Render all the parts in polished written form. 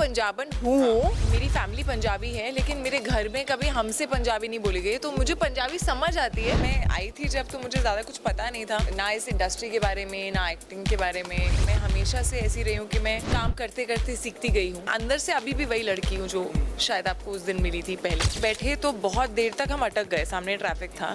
पंजाबन हूँ, मेरी फैमिली पंजाबी है, लेकिन मेरे घर में कभी हमसे पंजाबी नहीं बोली गई, तो मुझे पंजाबी समझ आती है। मैं आई थी जब, तो मुझे ज़्यादा कुछ पता नहीं था, ना इस इंडस्ट्री के बारे में, ना एक्टिंग के बारे में। मैं हमेशा से ऐसी रही हूँ कि मैं काम करते करते सीखती गई हूँ। अंदर से अभी भी वही लड़की हूँ जो शायद आपको उस दिन मिली थी पहले। बैठे तो बहुत देर तक हम अटक गए, सामने ट्रैफिक था,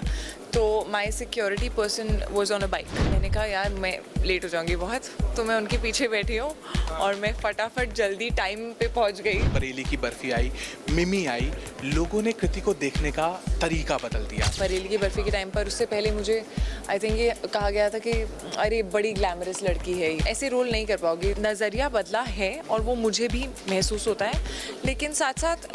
तो my security person was on a bike. मैंने कहा यार मैं लेट हो जाऊंगी बहुत, तो मैं उनके पीछे बैठी हूँ और मैं फटाफट जल्दी टाइम पे पहुँच गई। बरेली की बर्फी आई, मिमी आई, लोगों ने कृति को देखने का तरीका बदल दिया। बरेली की बर्फी के टाइम पर उससे पहले मुझे आई थिंक ये कहा गया था कि अरे बड़ी ग्लैमरस लड़की है, ऐसे रोल नहीं कर पाओगी। नज़रिया बदला है और वो मुझे भी महसूस होता है, लेकिन साथ साथ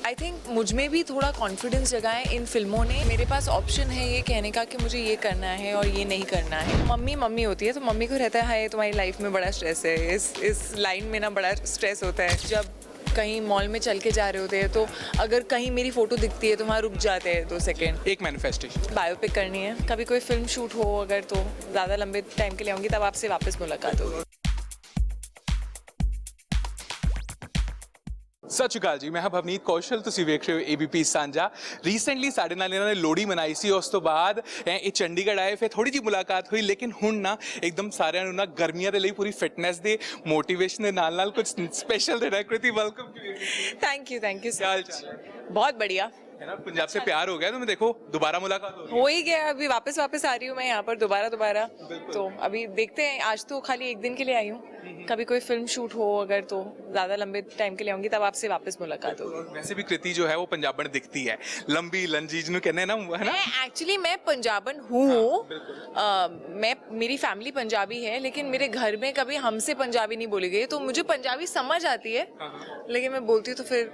आई थिंक मुझ में भी थोड़ा कॉन्फिडेंस जगा है इन फिल्मों ने। मेरे पास ऑप्शन है ये कहने का कि मुझे ये करना है और ये नहीं करना है। मम्मी मम्मी होती है, तो मम्मी को रहता है हाय तुम्हारी लाइफ में बड़ा स्ट्रेस है, इस लाइन में ना बड़ा स्ट्रेस होता है। जब कहीं मॉल में चल के जा रहे होते हैं, तो अगर कहीं मेरी फोटो दिखती है तो वहाँ रुक जाते हैं 2 सेकेंड। एक मैनिफेस्टेशन बायोपिक करनी है, कभी कोई फिल्म शूट हो अगर, तो ज़्यादा लंबे टाइम के लिए आऊँगी, तब आपसे वापस मुलाकात होगी। सत श्री अकाल जी, मैं भवनीत कौशल, ਤੁਸੀਂ ਵੇਖ ਰਹੇ ਹੋ ABP ਸਾਂਝਾ। ਰੀਸੈਂਟਲੀ ਸਾਡੇ ਨਾਲ ਇਹਨਾਂ ਨੇ ਲੋਹੜੀ ਮਨਾਈ ਸੀ, ਉਸ ਤੋਂ ਬਾਅਦ ਇਹ ਚੰਡੀਗੜ੍ਹ ਆਏ, ਫਿਰ ਥੋੜੀ ਜਿਹੀ ਮੁਲਾਕਾਤ ਹੋਈ, ਲੇਕਿਨ ਹੁਣ ਨਾ ਇੱਕਦਮ ਸਾਰਿਆਂ ਨੂੰ ਨਾ ਗਰਮੀਆਂ ਦੇ ਲਈ ਪੂਰੀ ਫਿਟਨੈਸ ਦੇ ਮੋਟੀਵੇਸ਼ਨ ਦੇ ਨਾਲ ਕੁਝ ਸਪੈਸ਼ਲ ਦੇਣਾ। Kriti welcome to ABP। Thank you क्या हाल चाल है? बहुत बढ़िया है ना, पंजाब से प्यार हो गया, तो मैं देखो दोबारा मुलाकात हो ही गया। अभी वापस आ रही हूँ मैं यहाँ पर दोबारा, तो अभी देखते हैं। आज तो खाली एक दिन के लिए आई हूँ, कभी कोई फिल्म शूट हो अगर, तो ज्यादा लंबे टाइम के लिए आऊंगी, तब आपसे वापस मुलाकात होगी। वैसे भी कृति जो है वो पंजाबन दिखती है, लंबी लंजी जिन्होंने कहने ना, है ना। एक्चुअली मैं पंजाबन हूँ, मैं मेरी फैमिली पंजाबी है, लेकिन मेरे घर में कभी हमसे पंजाबी नहीं बोली गई, तो मुझे पंजाबी समझ आती है, लेकिन मैं बोलती हूँ तो फिर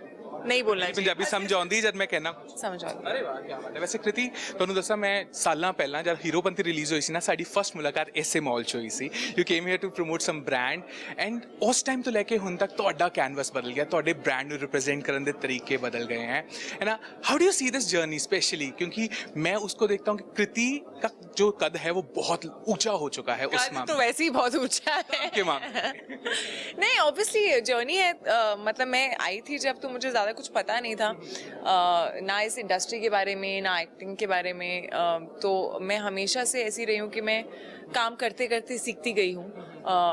नहीं बोलना। पंजाबी समझ आती जब मैं कहना समझ आती। अरे वाह क्या बात है। वैसे कृति ਤੁਹਾਨੂੰ ਦੱਸਾਂ, ਮੈਂ ਸਾਲਾਂ ਪਹਿਲਾਂ ਜਦ ਹੀਰੋਪੰਤੀ ਰਿਲੀਜ਼ ਹੋਈ ਸੀ ਨਾ, ਸਾਡੀ ਫਸਟ ਮੁਲਾਕਾਤ ਇਸੇ ਮਾਲ 'ਚ ਹੋਈ ਸੀ। You came here to promote some brand, and ਉਸ ਟਾਈਮ ਤੋਂ ਲੈ ਕੇ ਹੁਣ ਤੱਕ ਤੁਹਾਡਾ ਕੈਨਵਸ ਬਦਲ ਗਿਆ, ਤੁਹਾਡੇ ਬ੍ਰਾਂਡ ਨੂੰ ਰਿਪਰੈਜ਼ੈਂਟ ਕਰਨ ਦੇ ਤਰੀਕੇ बदल गए हैं, है ना। How do you see this journey specially, क्योंकि मैं उसको देखता हूँ कि कृति का जो कद है वो बहुत ऊंचा हो चुका है। उस मामले तो वैसे ही बहुत ऊंचा है के मामले नहीं, ऑब्वियसली जर्नी है। मतलब मैं आई थी जब, तो मुझे ज़्यादा कुछ पता नहीं था, ना इस इंडस्ट्री के बारे में, ना एक्टिंग के बारे में। तो मैं हमेशा से ऐसी रही हूँ कि मैं काम करते करते सीखती गई हूँ,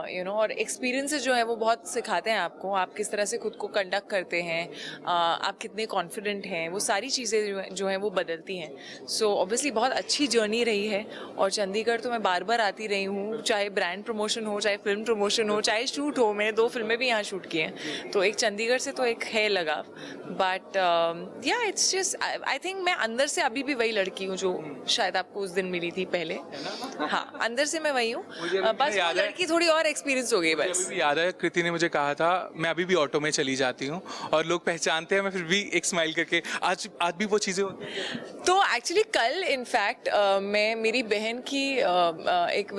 यू नो। और एक्सपीरियंसेस जो है वो बहुत सिखाते हैं आपको, आप किस तरह से खुद को कंडक्ट करते हैं, आप कितने कॉन्फिडेंट हैं, वो सारी चीज़ें जो हैं वो बदलती हैं। सो ऑब्वियसली बहुत अच्छी जर्नी रही है, और चंडीगढ़ तो मैं बार बार आती रही हूँ, चाहे ब्रांड प्रमोशन हो, चाहे फिल्म प्रमोशन हो, चाहे शूट हो। मैंने 2 फिल्में भी यहाँ शूट की हैं, तो एक चंडीगढ़ से तो एक है लगाव। बट या इट्स जस्ट आई थिंक मैं अंदर से अभी भी वही लड़की हूँ जो शायद आपको उस दिन मिली थी पहले। हाँ, अंदर से मैं वही हूँ, बस वो लड़की थोड़ी और एक्सपीरियंस हो गई बस। अभी भी याद है, कृति ने मुझे कहा था मैं अभी भी ऑटो में चली जाती हूँ और लोग पहचानते हैं, मैं फिर भी एक स्माइल करके, आज भी वो चीज़ें होती हैं। तो एक्चुअली कल इनफैक्ट मैं, मेरी बहन की एक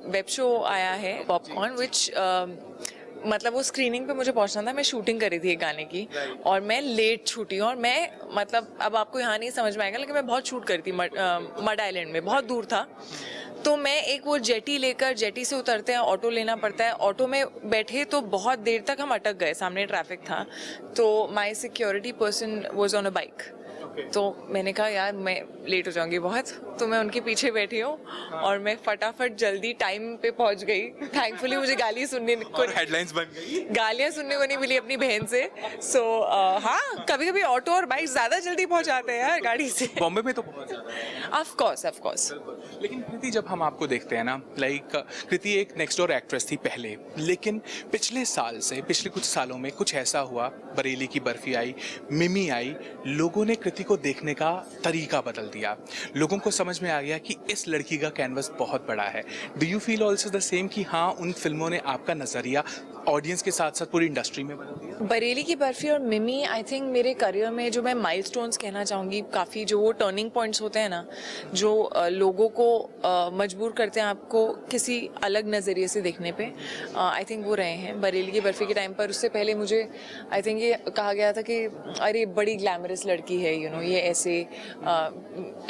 वेब शो आया है पॉपकॉर्न, विच मतलब वो स्क्रीनिंग पे मुझे पहुंचना था। मैं शूटिंग करी थी एक गाने की, और मैं लेट छूटी हूँ, और मैं मतलब अब आपको यहाँ नहीं समझ में आएगा, लेकिन मैं बहुत शूट करी थी मड आइलैंड में, बहुत दूर था। तो मैं एक वो जेटी लेकर, जेटी से उतरते हैं ऑटो लेना पड़ता है, ऑटो में बैठे तो बहुत देर तक हम अटक गए, सामने ट्रैफिक था, तो my security person was on a bike. तो मैंने कहा यार मैं लेट हो जाऊंगी बहुत, तो मैं उनके पीछे बैठी हूँ और मैं फटाफट जल्दी टाइम पे पहुंच गई। थैंकफुली मुझे गाली सुनने को, हेडलाइंस बन गई, गालियाँ सुनने को नहीं मिली अपनी बहन से। सो हाँ, कभी कभी ऑटो और बाइक ज़्यादा जल्दी पहुँचाते हैं यार गाड़ी से। बॉम्बे में तो बहुत ज़्यादा। Of course. लेकिन कृति जब हम आपको देखते हैं ना, लाइक कृति एक नेक्स्ट डोर एक्ट्रेस थी पहले, लेकिन पिछले कुछ सालों में कुछ ऐसा हुआ, बरेली की बर्फी आई, मिमी आई, लोगों ने कृति को देखने का तरीका बदल दिया। लोगों को समझ में आ गया कि इस लड़की का कैनवस बहुत बड़ा है। Do you feel also the same कि हाँ, उन फिल्मों ने आपका नज़रिया ऑडियंस के साथ साथ पूरी इंडस्ट्री में बदल दिया? बरेली की बर्फी और मिमी आई थिंक मेरे करियर में, जो मैं माइलस्टोन्स कहना चाहूँगी, काफ़ी जो वो टर्निंग पॉइंट्स होते हैं ना, जो लोगों को मजबूर करते हैं आपको किसी अलग नज़रिए से देखने पे, आई थिंक वो रहे हैं। बरेली की बर्फी के टाइम पर, उससे पहले मुझे आई थिंक ये कहा गया था कि अरे बड़ी ग्लैमरस लड़की है, यू नो, ये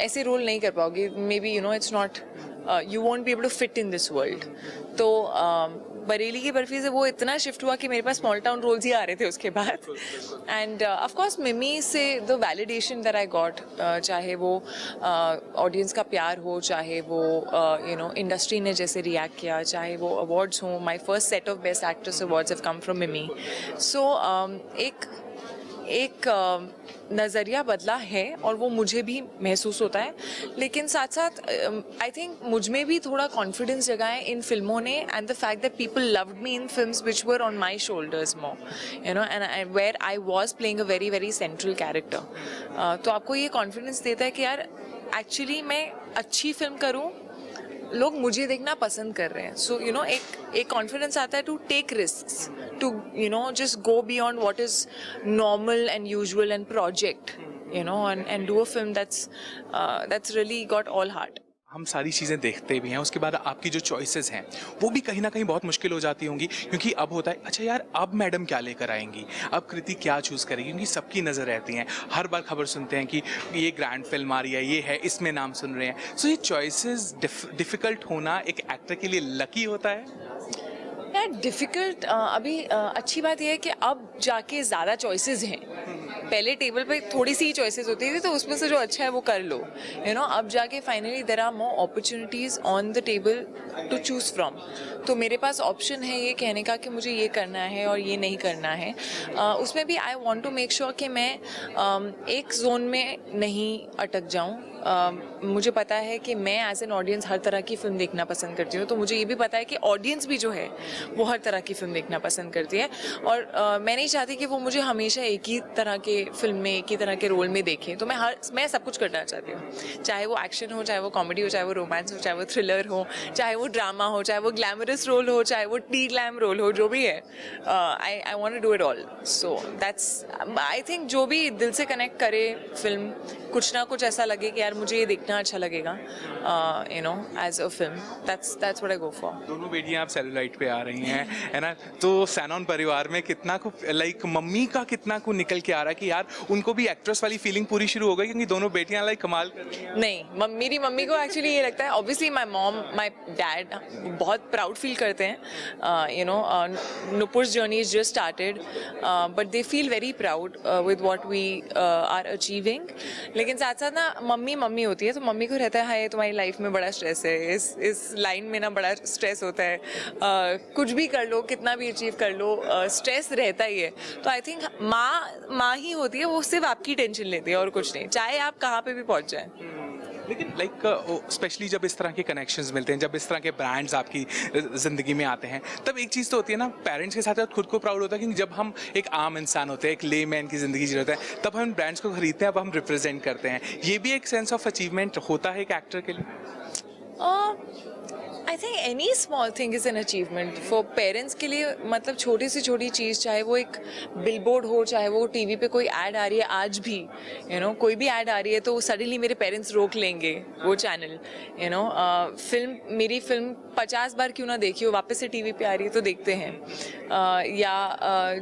ऐसे रोल नहीं कर पाओगी, may be, you know, it's not, you won't be able to fit in this world. तो बरेली की बर्फी से वो इतना शिफ्ट हुआ कि मेरे पास स्मॉल टाउन रोल्स ही आ रहे थे उसके बाद. एंड ऑफ कोर्स मिमी से the validation that I got, चाहे वो ऑडियंस का प्यार हो, चाहे वो इंडस्ट्री ने जैसे रिएक्ट किया, चाहे वो अवार्ड्स हों. My first set of best actress awards have come from मिमी. सो एक नज़रिया बदला है और वो मुझे भी महसूस होता है. लेकिन साथ साथ आई थिंक मुझ में भी थोड़ा कॉन्फिडेंस जगा है इन फिल्मों ने, and the fact that people loved me in films which were on my shoulders more, and where I was playing a very very central character. तो आपको ये कॉन्फिडेंस देता है कि यार एक्चुअली मैं अच्छी फिल्म करूँ, लोग मुझे देखना पसंद कर रहे हैं. सो एक कॉन्फिडेंस आता है to take risks, to just go beyond what is normal and usual and project, and do a film that's really got all heart. हम सारी चीज़ें देखते भी हैं, उसके बाद आपकी जो चॉइसेस हैं वो भी कहीं ना कहीं बहुत मुश्किल हो जाती होंगी, क्योंकि अब होता है अच्छा यार अब मैडम क्या लेकर आएंगी, अब कृति क्या चूज़ करेगी, क्योंकि सबकी नज़र रहती हैं. हर बार खबर सुनते हैं कि ये ग्रैंड फिल्म आ रही है, ये है, इसमें नाम सुन रहे हैं. सो ये चॉइसेस डिफ़िकल्ट होना एक एक्टर के लिए लकी होता है. यार डिफ़िकल्ट अभी अच्छी बात यह है कि अब जाके ज़्यादा चॉइसेस हैं. पहले टेबल पे थोड़ी सी चॉइसेस होती थी, तो उसमें से जो अच्छा है वो कर लो. अब जाके finally there are more opportunities on the table to choose from. तो मेरे पास ऑप्शन है ये कहने का कि मुझे ये करना है और ये नहीं करना है. उसमें भी I want to make sure कि मैं एक जोन में नहीं अटक जाऊं. मुझे पता है कि मैं एज एन ऑडियंस हर तरह की फ़िल्म देखना पसंद करती हूँ, तो मुझे ये भी पता है कि ऑडियंस भी जो है वो हर तरह की फ़िल्म देखना पसंद करती है. और मैं नहीं चाहती कि वो मुझे हमेशा एक ही तरह के फिल्म में, एक ही तरह के रोल में देखें. तो मैं सब कुछ करना चाहती हूँ, चाहे वो एक्शन हो, चाहे वो कॉमेडी हो, चाहे वो रोमांस हो, चाहे वो थ्रिलर हो, चाहे वो ड्रामा हो, चाहे वो ग्लैमरस रोल हो, चाहे वो टी ग्लैम रोल हो, जो भी है. I want to do it all. So that's I think जो भी दिल से कनेक्ट करे फिल्म, कुछ ना कुछ ऐसा लगे कि यार मुझे ये देखना अच्छा लगेगा as a film, that's what I go for. दोनों बेटियां आप सेलुलाइट पे आ रही हैं, है ना, तो सैनॉन परिवार में कितना को लाइक मम्मी का कितना को निकल के आ रहा है कि यार उनको भी एक्ट्रेस वाली फीलिंग पूरी शुरू हो गई, क्योंकि दोनों बेटियां लाइक कमाल कर रही हैं. नहीं, मेरी मम्मी को एक्चुअली ये लगता है, obviously my mom my dad बहुत प्राउड फील करते हैं. नुपुर's journey is just started, but they feel very proud with what we are achieving. लेकिन साथ साथ ना मम्मी होती है, तो मम्मी को रहता है हाय तुम्हारी लाइफ में बड़ा स्ट्रेस है, इस लाइन में ना बड़ा स्ट्रेस होता है. कुछ भी कर लो, कितना भी अचीव कर लो, स्ट्रेस रहता ही है. तो आई थिंक माँ ही होती है, वो सिर्फ आपकी टेंशन लेती है और कुछ नहीं, चाहे आप कहाँ पे भी पहुँच जाएं. लेकिन लाइक स्पेशली जब इस तरह के कनेक्शंस मिलते हैं, जब इस तरह के ब्रांड्स आपकी ज़िंदगी में आते हैं, तब एक चीज़ तो होती है ना, पेरेंट्स के साथ साथ खुद को प्राउड होता है कि जब हम एक आम इंसान होते हैं, एक लेमैन की ज़िंदगी जी रहे हैं, तब हम ब्रांड्स को खरीदते हैं, अब हम रिप्रेजेंट करते हैं. ये भी एक सेंस ऑफ अचीवमेंट होता है एक एक्टर के लिए. I think any small thing is an achievement for parents के लिए. मतलब छोटी से छोटी चीज़, चाहे वो एक बिलबोर्ड हो, चाहे वो टीवी पे कोई ऐड आ रही है, आज भी कोई भी ऐड आ रही है तो सडनली मेरे पेरेंट्स रोक लेंगे वो चैनल. मेरी फिल्म 50 बार क्यों ना देखी हो, वापस से टीवी पे आ रही है तो देखते हैं.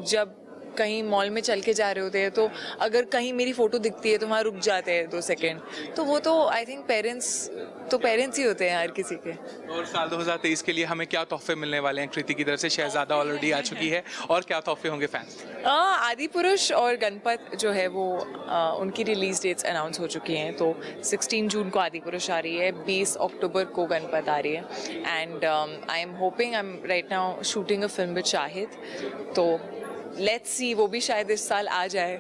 जब कहीं मॉल में चल के जा रहे होते हैं, तो अगर कहीं मेरी फ़ोटो दिखती है तो वहाँ रुक जाते हैं 2 सेकेंड. तो वो तो आई थिंक पेरेंट्स ही होते हैं हर किसी के. और साल 2023 के लिए हमें क्या तोहफे मिलने वाले हैं कृति की तरफ से? शहजादा ऑलरेडी आ चुकी है, और क्या तोहफे होंगे फैंस? आदि पुरुष और गणपत जो है वो उनकी रिलीज डेट्स अनाउंस हो चुकी हैं. तो 16 जून को आदि पुरुष आ रही है, 20 अक्टूबर को गणपत आ रही है. And I am hoping, I am right now shooting a film with Shahid, तो लेट्स सी वो भी शायद इस साल आ जाए.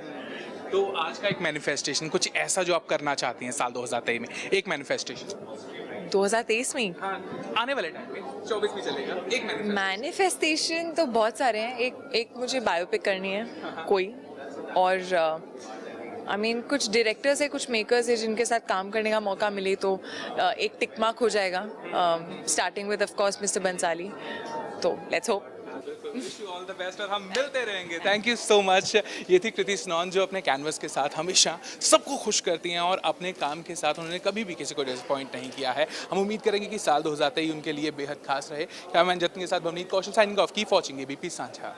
तो आज का एक मैनिफेस्टेशन, कुछ ऐसा जो आप करना चाहती हैं साल 2023 में, एक मैनिफेस्टेशन 2023 में. हाँ, आने वाले टाइम में 24 में चलेगा. एक मैनिफेस्टेशन तो बहुत सारे हैं. एक मुझे बायोपिक करनी है कोई, और आई मीन कुछ डायरेक्टर्स है, कुछ मेकर्स है जिनके साथ काम करने का मौका मिले तो एक टिक मार्क हो जाएगा, starting with of course mister Bhansali. तो let's hope. Wish you all the best, और हम मिलते रहेंगे. Thank you so much. ये थी कृति सनॉन, जो अपने कैनवस के साथ हमेशा सबको खुश करती हैं, और अपने काम के साथ उन्होंने कभी भी किसी को डिसअपॉइंट नहीं किया है. हम उम्मीद करेंगे कि साल 2023 उनके लिए बेहद खास रहे. कैमरामैन जतिन के साथ Bhavneet Kaushal signing off. Keep watching ABP सांझा.